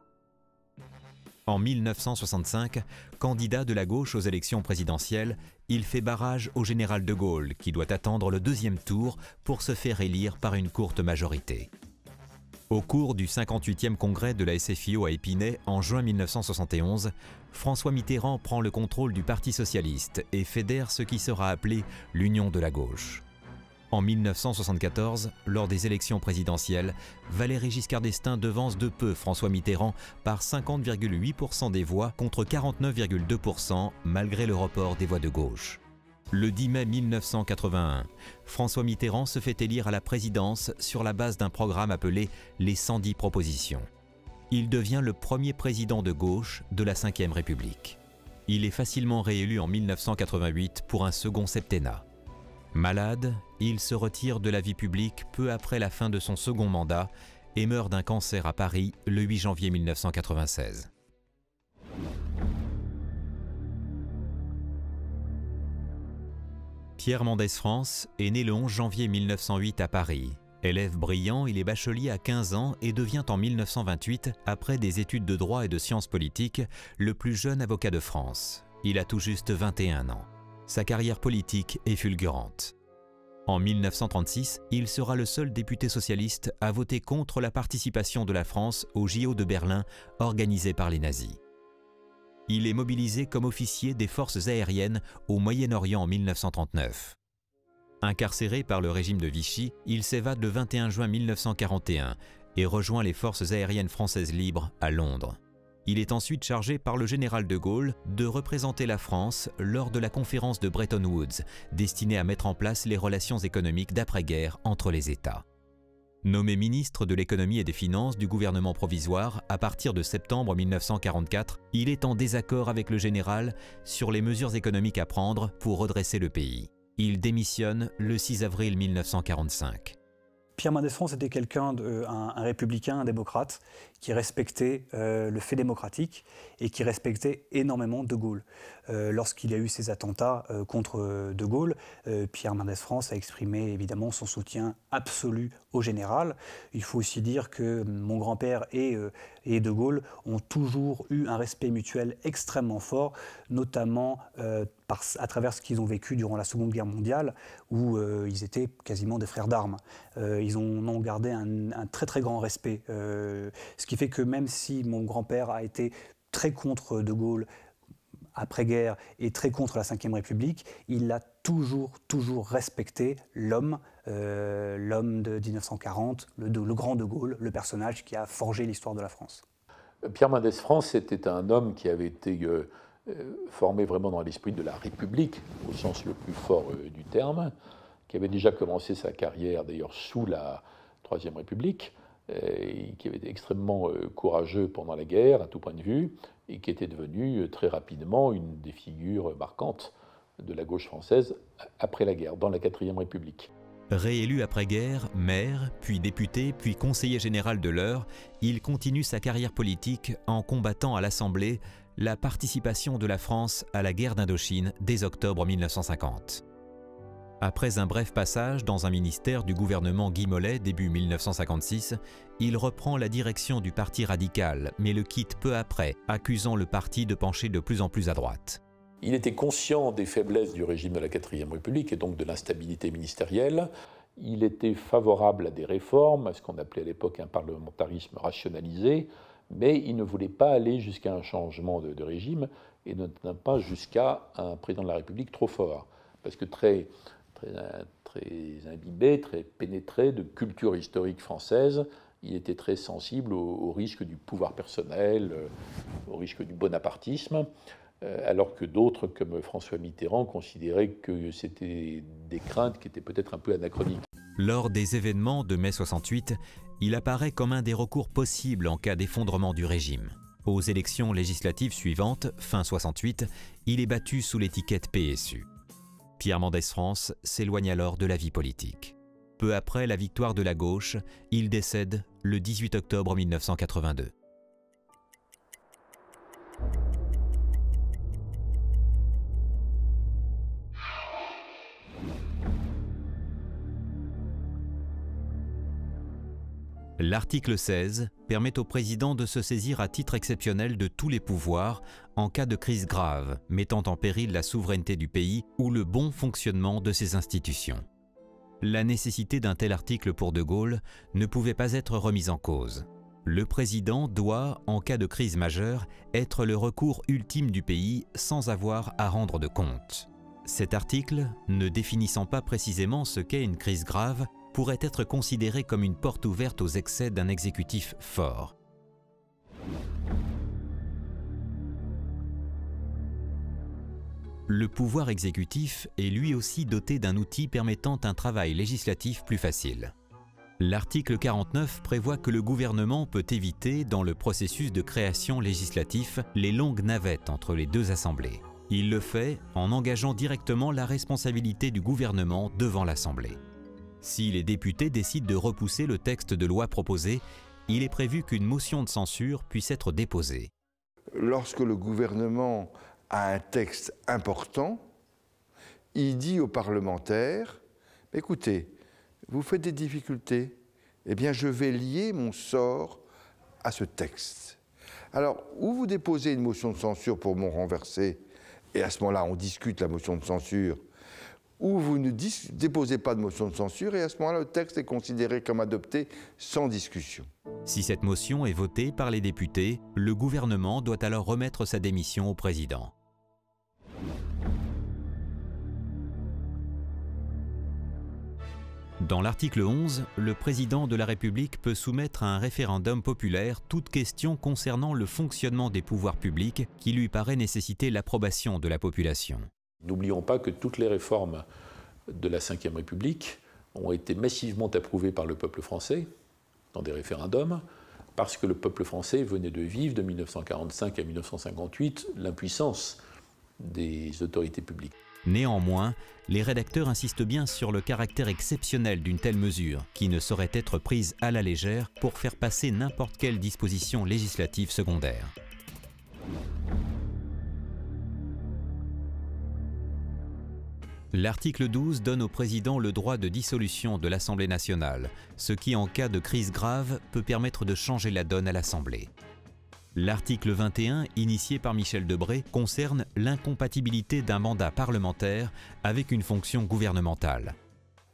En 1965, candidat de la gauche aux élections présidentielles, il fait barrage au général de Gaulle, qui doit attendre le deuxième tour pour se faire élire par une courte majorité. Au cours du 58e congrès de la SFIO à Épinay en juin 1971, François Mitterrand prend le contrôle du Parti socialiste et fédère ce qui sera appelé l'Union de la gauche. En 1974, lors des élections présidentielles, Valéry Giscard d'Estaing devance de peu François Mitterrand par 50,8% des voix contre 49,2% malgré le report des voix de gauche. Le 10 mai 1981, François Mitterrand se fait élire à la présidence sur la base d'un programme appelé les 110 propositions. Il devient le premier président de gauche de la Ve République. Il est facilement réélu en 1988 pour un second septennat. Malade, il se retire de la vie publique peu après la fin de son second mandat et meurt d'un cancer à Paris le 8 janvier 1996. Pierre Mendès France est né le 11 janvier 1908 à Paris. Élève brillant, il est bachelier à 15 ans et devient en 1928, après des études de droit et de sciences politiques, le plus jeune avocat de France. Il a tout juste 21 ans. Sa carrière politique est fulgurante. En 1936, il sera le seul député socialiste à voter contre la participation de la France au JO de Berlin organisé par les nazis. Il est mobilisé comme officier des forces aériennes au Moyen-Orient en 1939. Incarcéré par le régime de Vichy, il s'évade le 21 juin 1941 et rejoint les forces aériennes françaises libres à Londres. Il est ensuite chargé par le général de Gaulle de représenter la France lors de la conférence de Bretton Woods, destinée à mettre en place les relations économiques d'après-guerre entre les États. Nommé ministre de l'économie et des finances du gouvernement provisoire à partir de septembre 1944, il est en désaccord avec le général sur les mesures économiques à prendre pour redresser le pays. Il démissionne le 6 avril 1945. Pierre Mendès France était quelqu'un, un républicain, un démocrate, qui respectait le fait démocratique et qui respectait énormément De Gaulle. Lorsqu'il y a eu ces attentats contre De Gaulle, Pierre Mendès France a exprimé évidemment son soutien absolu au général. Il faut aussi dire que mon grand-père et De Gaulle ont toujours eu un respect mutuel extrêmement fort, notamment à travers ce qu'ils ont vécu durant la Seconde Guerre mondiale, où ils étaient quasiment des frères d'armes. Ils en ont gardé un très très grand respect. Ce qui fait que même si mon grand-père a été très contre De Gaulle après-guerre et très contre la Ve République, il a toujours respecté l'homme de 1940, le grand De Gaulle, le personnage qui a forgé l'histoire de la France. Pierre Mendès France était un homme qui avait été formé vraiment dans l'esprit de la République, au sens le plus fort du terme, qui avait déjà commencé sa carrière d'ailleurs sous la Troisième République, et qui avait été extrêmement courageux pendant la guerre, à tout point de vue, et qui était devenu très rapidement une des figures marquantes de la gauche française après la guerre, dans la Quatrième République. Réélu après-guerre, maire, puis député, puis conseiller général de l'Eure, il continue sa carrière politique en combattant à l'Assemblée la participation de la France à la guerre d'Indochine dès octobre 1950. Après un bref passage dans un ministère du gouvernement Guy Mollet début 1956, il reprend la direction du Parti radical, mais le quitte peu après, accusant le parti de pencher de plus en plus à droite. Il était conscient des faiblesses du régime de la Quatrième République et donc de l'instabilité ministérielle. Il était favorable à des réformes, à ce qu'on appelait à l'époque un parlementarisme rationalisé, mais il ne voulait pas aller jusqu'à un changement de régime et notamment pas jusqu'à un président de la République trop fort. Parce que très imbibé, très pénétré de culture historique française, il était très sensible au risque du pouvoir personnel, au risque du bonapartisme, alors que d'autres, comme François Mitterrand, considéraient que c'était des craintes qui étaient peut-être un peu anachroniques. Lors des événements de mai 68, il apparaît comme un des recours possibles en cas d'effondrement du régime. Aux élections législatives suivantes, fin 68, il est battu sous l'étiquette PSU. Pierre Mendès France s'éloigne alors de la vie politique. Peu après la victoire de la gauche, il décède le 18 octobre 1982. L'article 16 permet au président de se saisir à titre exceptionnel de tous les pouvoirs en cas de crise grave, mettant en péril la souveraineté du pays ou le bon fonctionnement de ses institutions. La nécessité d'un tel article pour De Gaulle ne pouvait pas être remise en cause. Le président doit, en cas de crise majeure, être le recours ultime du pays sans avoir à rendre de compte. Cet article, ne définissant pas précisément ce qu'est une crise grave, pourrait être considéré comme une porte ouverte aux excès d'un exécutif fort. Le pouvoir exécutif est lui aussi doté d'un outil permettant un travail législatif plus facile. L'article 49 prévoit que le gouvernement peut éviter, dans le processus de création législatif, les longues navettes entre les deux assemblées. Il le fait en engageant directement la responsabilité du gouvernement devant l'Assemblée. Si les députés décident de repousser le texte de loi proposé, il est prévu qu'une motion de censure puisse être déposée. Lorsque le gouvernement a un texte important, il dit aux parlementaires « Écoutez, vous faites des difficultés, eh bien je vais lier mon sort à ce texte. » Alors, ou vous déposez une motion de censure pour m'en renverser, et à ce moment-là, on discute la motion de censure, ou vous ne déposez pas de motion de censure, et à ce moment-là, le texte est considéré comme adopté sans discussion. Si cette motion est votée par les députés, le gouvernement doit alors remettre sa démission au président. Dans l'article 11, le président de la République peut soumettre à un référendum populaire toute question concernant le fonctionnement des pouvoirs publics qui lui paraît nécessiter l'approbation de la population. N'oublions pas que toutes les réformes de la Ve République ont été massivement approuvées par le peuple français dans des référendums, parce que le peuple français venait de vivre de 1945 à 1958 l'impuissance des autorités publiques. Néanmoins, les rédacteurs insistent bien sur le caractère exceptionnel d'une telle mesure, qui ne saurait être prise à la légère pour faire passer n'importe quelle disposition législative secondaire. L'article 12 donne au président le droit de dissolution de l'Assemblée nationale, ce qui, en cas de crise grave, peut permettre de changer la donne à l'Assemblée. L'article 21, initié par Michel Debré, concerne l'incompatibilité d'un mandat parlementaire avec une fonction gouvernementale.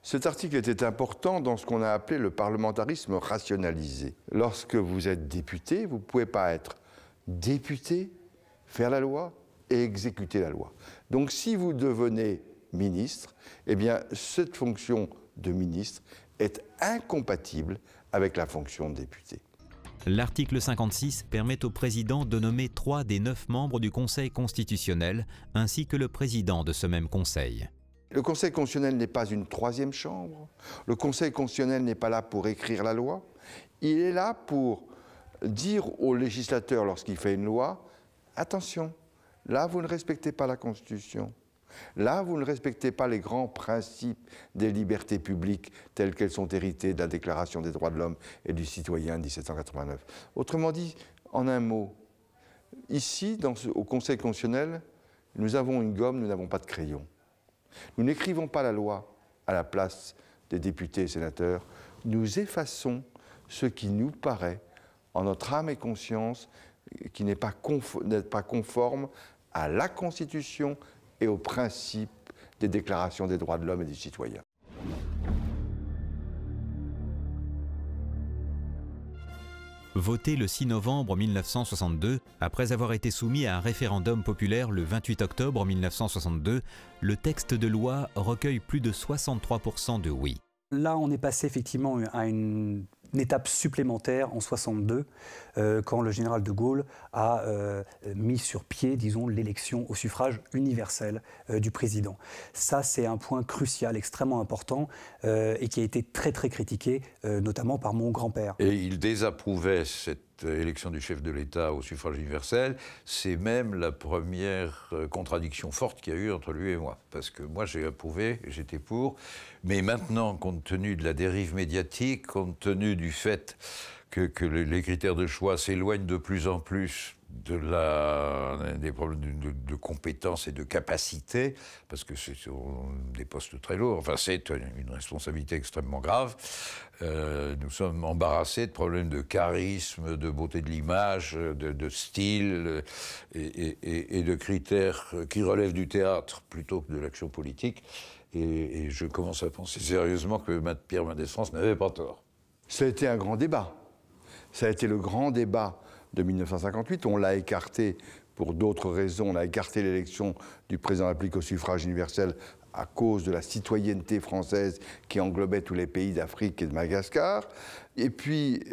Cet article était important dans ce qu'on a appelé le parlementarisme rationalisé. Lorsque vous êtes député, vous ne pouvez pas être député, faire la loi et exécuter la loi. Donc si vous devenez ministre, eh bien cette fonction de ministre est incompatible avec la fonction de député. L'article 56 permet au président de nommer 3 des 9 membres du Conseil constitutionnel, ainsi que le président de ce même Conseil. Le Conseil constitutionnel n'est pas une troisième chambre. Le Conseil constitutionnel n'est pas là pour écrire la loi. Il est là pour dire au législateur, lorsqu'il fait une loi, attention, là vous ne respectez pas la Constitution. Là, vous ne respectez pas les grands principes des libertés publiques telles qu'elles sont héritées de la Déclaration des droits de l'homme et du citoyen de 1789. Autrement dit, en un mot, ici, au Conseil constitutionnel, nous avons une gomme, nous n'avons pas de crayon. Nous n'écrivons pas la loi à la place des députés et sénateurs, nous effaçons ce qui nous paraît, en notre âme et conscience, qui n'est pas conforme à la Constitution et aux principes des déclarations des droits de l'homme et du citoyen. Voté le 6 novembre 1962, après avoir été soumis à un référendum populaire le 28 octobre 1962, le texte de loi recueille plus de 63% de oui. Là, on est passé effectivement à une étape supplémentaire en 62, quand le général de Gaulle a mis sur pied, disons, l'élection au suffrage universel du président. Ça, c'est un point crucial, extrêmement important, et qui a été très très critiqué, notamment par mon grand-père. Et il désapprouvait cette élection du chef de l'État au suffrage universel. C'est même la première contradiction forte qu'il y a eu entre lui et moi. Parce que moi, j'ai approuvé, j'étais pour. Mais maintenant, compte tenu de la dérive médiatique, compte tenu du fait que les critères de choix s'éloignent de plus en plus des problèmes de compétences et de capacité, parce que c'est des postes très lourds. Enfin, c'est une responsabilité extrêmement grave. Nous sommes embarrassés de problèmes de charisme, de beauté de l'image, de style et de critères qui relèvent du théâtre plutôt que de l'action politique. Et je commence à penser sérieusement que Pierre Mendès France n'avait pas tort. Ça a été un grand débat. Ça a été le grand débat de 1958. On l'a écarté pour d'autres raisons. On a écarté l'élection du président de la République au suffrage universel à cause de la citoyenneté française qui englobait tous les pays d'Afrique et de Madagascar. Et puis,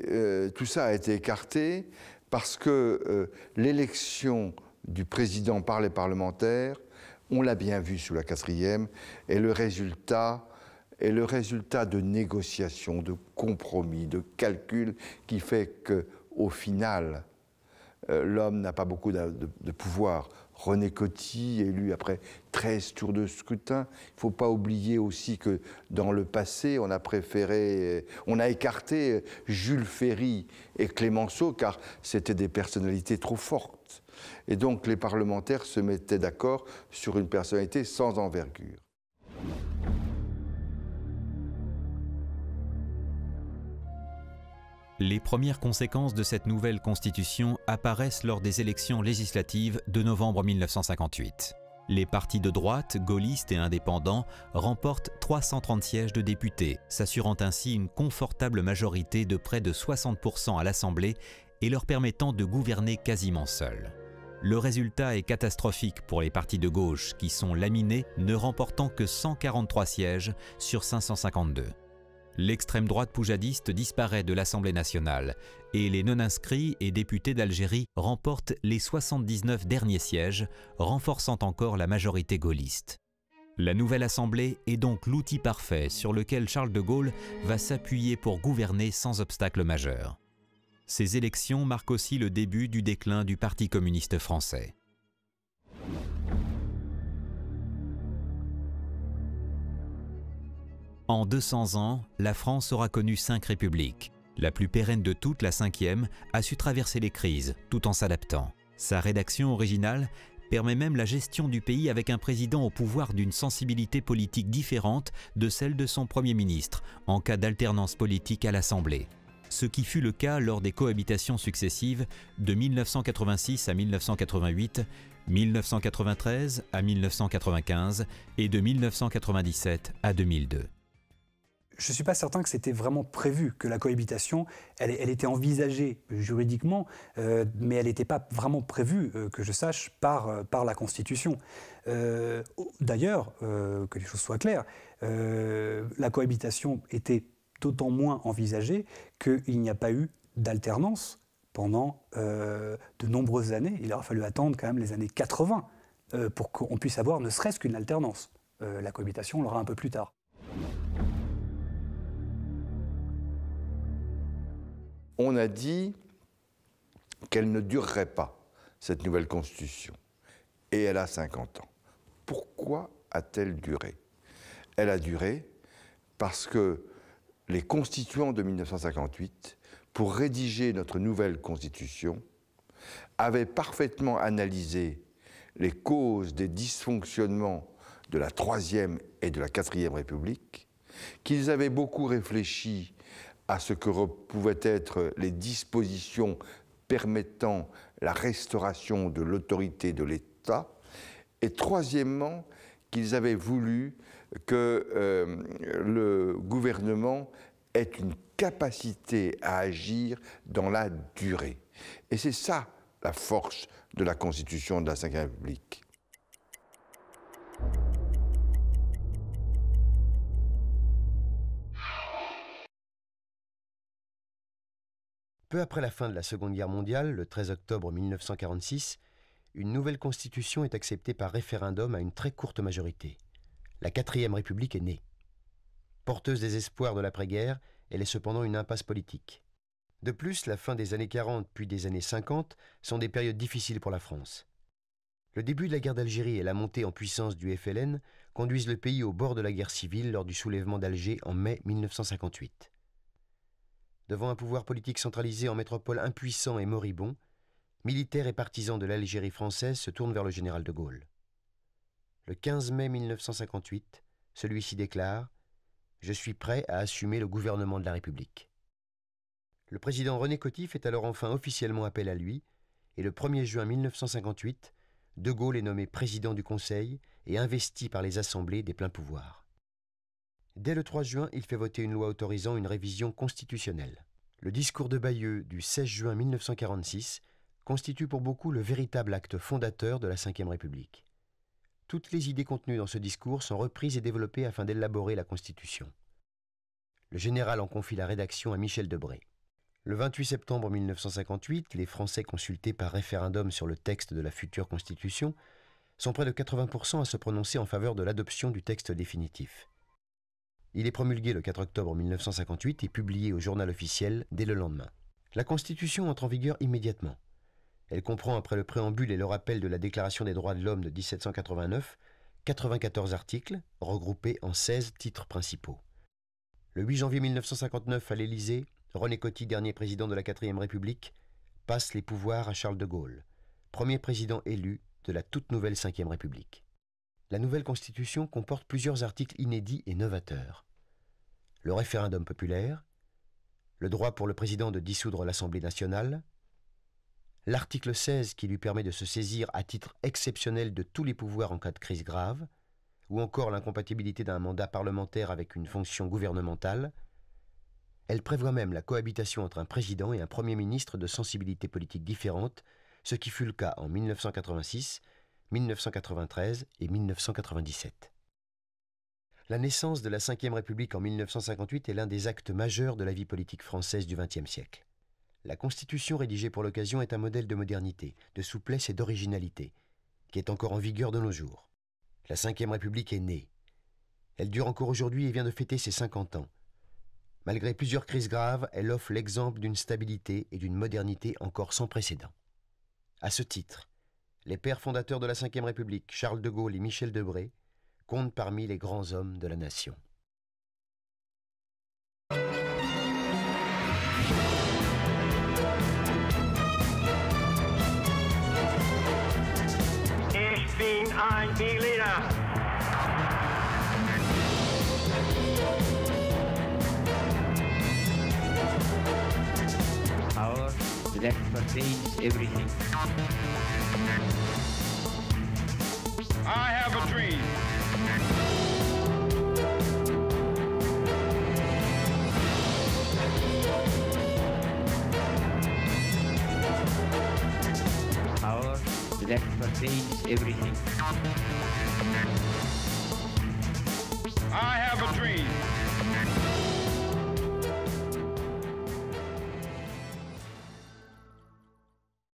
tout ça a été écarté parce que l'élection du président par les parlementaires, on l'a bien vu sous la 4e, est le résultat de négociations, de compromis, de calculs qui fait qu'au final, l'homme n'a pas beaucoup de pouvoir. René Coty, élu après 13 tours de scrutin. Il ne faut pas oublier aussi que dans le passé, on a écarté Jules Ferry et Clémenceau car c'était des personnalités trop fortes. Et donc les parlementaires se mettaient d'accord sur une personnalité sans envergure. Les premières conséquences de cette nouvelle constitution apparaissent lors des élections législatives de novembre 1958. Les partis de droite, gaullistes et indépendants remportent 330 sièges de députés, s'assurant ainsi une confortable majorité de près de 60% à l'Assemblée et leur permettant de gouverner quasiment seuls. Le résultat est catastrophique pour les partis de gauche qui sont laminés, ne remportant que 143 sièges sur 552. L'extrême droite poujadiste disparaît de l'Assemblée nationale et les non-inscrits et députés d'Algérie remportent les 79 derniers sièges, renforçant encore la majorité gaulliste. La nouvelle Assemblée est donc l'outil parfait sur lequel Charles de Gaulle va s'appuyer pour gouverner sans obstacle majeur. Ces élections marquent aussi le début du déclin du Parti communiste français. En 200 ans, la France aura connu 5 républiques. La plus pérenne de toutes, la 5e, a su traverser les crises, tout en s'adaptant. Sa rédaction originale permet même la gestion du pays avec un président au pouvoir d'une sensibilité politique différente de celle de son Premier ministre, en cas d'alternance politique à l'Assemblée. Ce qui fut le cas lors des cohabitations successives de 1986 à 1988, 1993 à 1995 et de 1997 à 2002. Je ne suis pas certain que c'était vraiment prévu, que la cohabitation, elle était envisagée juridiquement, mais elle n'était pas vraiment prévue, que je sache, par la Constitution. D'ailleurs, que les choses soient claires, la cohabitation était d'autant moins envisagée qu'il n'y a pas eu d'alternance pendant de nombreuses années. Il aura fallu attendre quand même les années 80 pour qu'on puisse avoir ne serait-ce qu'une alternance. La cohabitation, on l'aura un peu plus tard. On a dit qu'elle ne durerait pas, cette nouvelle Constitution. Et elle a 50 ans. Pourquoi a-t-elle duré? Elle a duré parce que les constituants de 1958, pour rédiger notre nouvelle Constitution, avaient parfaitement analysé les causes des dysfonctionnements de la Troisième et de la Quatrième République, qu'ils avaient beaucoup réfléchi à ce que pouvaient être les dispositions permettant la restauration de l'autorité de l'État, et troisièmement, qu'ils avaient voulu que le gouvernement ait une capacité à agir dans la durée. Et c'est ça la force de la Constitution de la Ve République. Peu après la fin de la Seconde Guerre mondiale, le 13 octobre 1946, une nouvelle constitution est acceptée par référendum à une très courte majorité. La 4e République est née. Porteuse des espoirs de l'après-guerre, elle est cependant une impasse politique. De plus, la fin des années 40 puis des années 50 sont des périodes difficiles pour la France. Le début de la guerre d'Algérie et la montée en puissance du FLN conduisent le pays au bord de la guerre civile lors du soulèvement d'Alger en mai 1958. Devant un pouvoir politique centralisé en métropole impuissant et moribond, militaires et partisans de l'Algérie française se tournent vers le général de Gaulle. Le 15 mai 1958, celui-ci déclare « Je suis prêt à assumer le gouvernement de la République ». Le président René Coty fait alors enfin officiellement appel à lui, et le 1er juin 1958, de Gaulle est nommé président du Conseil et investi par les assemblées des pleins pouvoirs. Dès le 3 juin, il fait voter une loi autorisant une révision constitutionnelle. Le discours de Bayeux du 16 juin 1946 constitue pour beaucoup le véritable acte fondateur de la Ve République. Toutes les idées contenues dans ce discours sont reprises et développées afin d'élaborer la Constitution. Le général en confie la rédaction à Michel Debré. Le 28 septembre 1958, les Français consultés par référendum sur le texte de la future Constitution sont près de 80% à se prononcer en faveur de l'adoption du texte définitif. Il est promulgué le 4 octobre 1958 et publié au journal officiel dès le lendemain. La Constitution entre en vigueur immédiatement. Elle comprend, après le préambule et le rappel de la Déclaration des droits de l'homme de 1789, 94 articles, regroupés en 16 titres principaux. Le 8 janvier 1959, à l'Élysée, René Coty, dernier président de la 4e République, passe les pouvoirs à Charles de Gaulle, premier président élu de la toute nouvelle 5e République. La nouvelle Constitution comporte plusieurs articles inédits et novateurs. Le référendum populaire, le droit pour le président de dissoudre l'Assemblée nationale, l'article 16 qui lui permet de se saisir à titre exceptionnel de tous les pouvoirs en cas de crise grave, ou encore l'incompatibilité d'un mandat parlementaire avec une fonction gouvernementale. Elle prévoit même la cohabitation entre un président et un premier ministre de sensibilités politiques différentes, ce qui fut le cas en 1986, 1993 et 1997. La naissance de la Ve République en 1958 est l'un des actes majeurs de la vie politique française du XXe siècle. La Constitution rédigée pour l'occasion est un modèle de modernité, de souplesse et d'originalité, qui est encore en vigueur de nos jours. La Ve République est née. Elle dure encore aujourd'hui et vient de fêter ses 50 ans. Malgré plusieurs crises graves, elle offre l'exemple d'une stabilité et d'une modernité encore sans précédent. À ce titre, les pères fondateurs de la Ve République, Charles de Gaulle et Michel Debré, comptent parmi les grands hommes de la nation. Ich bin ein Berliner. Power that pervades everything. I have a dream. Power that pervades everything. I have a dream.